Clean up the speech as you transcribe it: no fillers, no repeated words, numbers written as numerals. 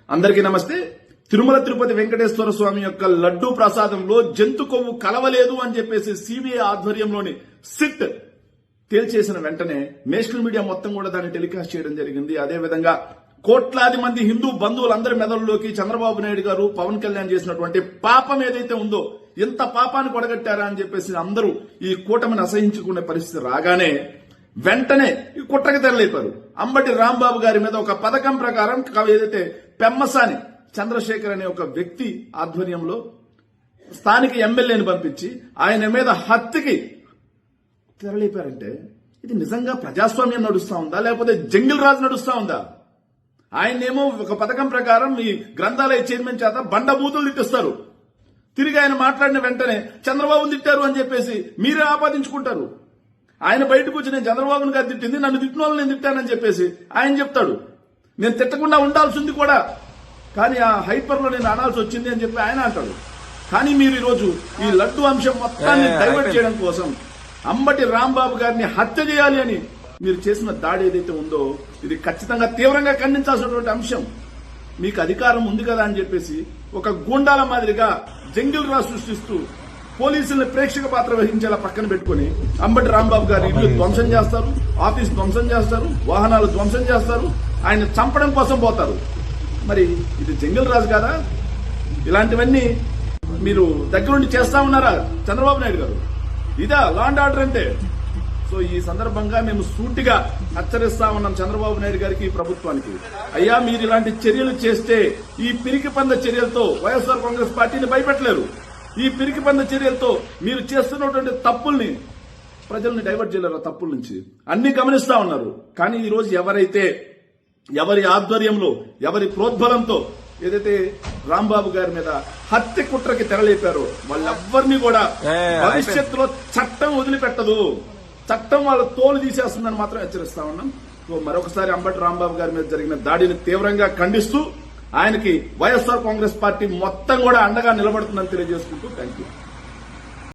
అందరికీ నమస్తే. తిరుమల తిరుపతి వెంకటేశ్వర స్వామి యొక్క లడ్డూ ప్రసాదంలో జంతు కొవ్వు కలవలేదు అని చెప్పేసి సిబిఐ ఆధ్వర్యంలోని సిట్ తేల్చేసిన వెంటనే నేషనల్ మీడియా మొత్తం కూడా దాన్ని టెలికాస్ట్ చేయడం జరిగింది. అదేవిధంగా కోట్లాది మంది హిందూ బంధువులందరి మెదడులోకి చంద్రబాబు నాయుడు గారు పవన్ కళ్యాణ్ చేసినటువంటి పాపం ఏదైతే ఉందో, ఎంత పాపాన్ని కొడగట్టారా అని చెప్పేసి అందరూ ఈ కూటమిని అసహించుకునే పరిస్థితి రాగానే వెంటనే ఈ కుట్రకి తెరలేపారు. అంబటి రాంబాబు గారి మీద ఒక పథకం ప్రకారం ఏదైతే పెమ్మసాని చంద్రశేఖర్ అనే ఒక వ్యక్తి ఆధ్వర్యంలో స్థానిక ఎమ్మెల్యేని పంపించి ఆయన మీద హత్యకి తెరలేపారంటే ఇది నిజంగా ప్రజాస్వామ్యం నడుస్తా ఉందా, లేకపోతే జంగిల్ రాజు నడుస్తా ఉందా? ఆయన్నేమో ఒక పథకం ప్రకారం ఈ గ్రంథాలయ చైర్మన్ చేత బండబూతులు తిట్టిస్తారు. తిరిగి ఆయన మాట్లాడిన వెంటనే చంద్రబాబు తిట్టారు అని చెప్పేసి మీరే ఆపాదించుకుంటారు. ఆయన బయటకు వచ్చి నేను చంద్రబాబుని గారు తిట్టింది, నన్ను తిట్టిన వాళ్ళు నేను తిట్టానని చెప్పేసి ఆయన చెప్తాడు. నేను తిట్టకుండా ఉండాల్సింది కూడా, కానీ ఆ హైపర్ లో నేను అనాల్సి వచ్చింది అని చెప్పి ఆయన అంటాడు. కానీ మీరు ఈరోజు ఈ లడ్డు అంశం మొత్తాన్ని డైవర్ట్ చేయడం కోసం అంబటి రాంబాబు గారిని హత్య చేయాలి అని మీరు చేసిన దాడి ఏదైతే ఉందో ఇది ఖచ్చితంగా తీవ్రంగా ఖండించాల్సినటువంటి అంశం. మీకు అధికారం ఉంది కదా అని చెప్పేసి ఒక గూండాల మాదిరిగా జంగిల్ రాజు సృష్టిస్తూ పోలీసుల్ని ప్రేక్షక పాత్ర వహించేలా పక్కన పెట్టుకుని అంబటి రాంబాబు గారి ఇల్లు ధ్వంసం చేస్తారు, ఆఫీస్ ధ్వంసం చేస్తారు, వాహనాలు ధ్వంసం చేస్తారు, ఆయన చంపడం కోసం పోతారు. మరి ఇది జంగిల్ రాజు కాదా? ఇలాంటివన్నీ మీరు దగ్గరుండి చేస్తా ఉన్నారా చంద్రబాబు నాయుడు గారు? ఇదా లా అండ్ ఆర్డర్ అంటే? సో ఈ సందర్భంగా మేము సూటిగా హెచ్చరిస్తా ఉన్నాం చంద్రబాబు నాయుడు గారికి, ప్రభుత్వానికి. అయ్యా, మీరు ఇలాంటి చర్యలు చేస్తే ఈ పిరికి పంద చర్యలతో వైఎస్ఆర్ కాంగ్రెస్ పార్టీని భయపెట్టలేరు. ఈ పిరికి పంద చర్యలతో మీరు చేస్తున్నటువంటి తప్పుల్ని ప్రజల్ని డైవర్ట్ చేయలేరు. తప్పుల నుంచి అన్ని గమనిస్తా ఉన్నారు. కానీ ఈ రోజు ఎవరి ఆధ్వర్యంలో, ఎవరి ప్రోద్బలంతో ఏదైతే రాంబాబు గారి మీద హత్య కుట్రకి తెరలేపారో వాళ్ళెవ్వరినీ కూడా భవిష్యత్తులో చట్టం వదిలిపెట్టదు, చట్టం వాళ్ళ తోలు తీసేస్తుందని మాత్రం హెచ్చరిస్తా ఉన్నాం. సో మరొకసారి అంబటి రాంబాబు గారి మీద జరిగిన దాడిని తీవ్రంగా ఖండిస్తూ ఆయనకి వైఎస్ఆర్ కాంగ్రెస్ పార్టీ మొత్తం కూడా అండగా నిలబడుతుందని తెలియజేసుకుంటూ థ్యాంక్ యూ.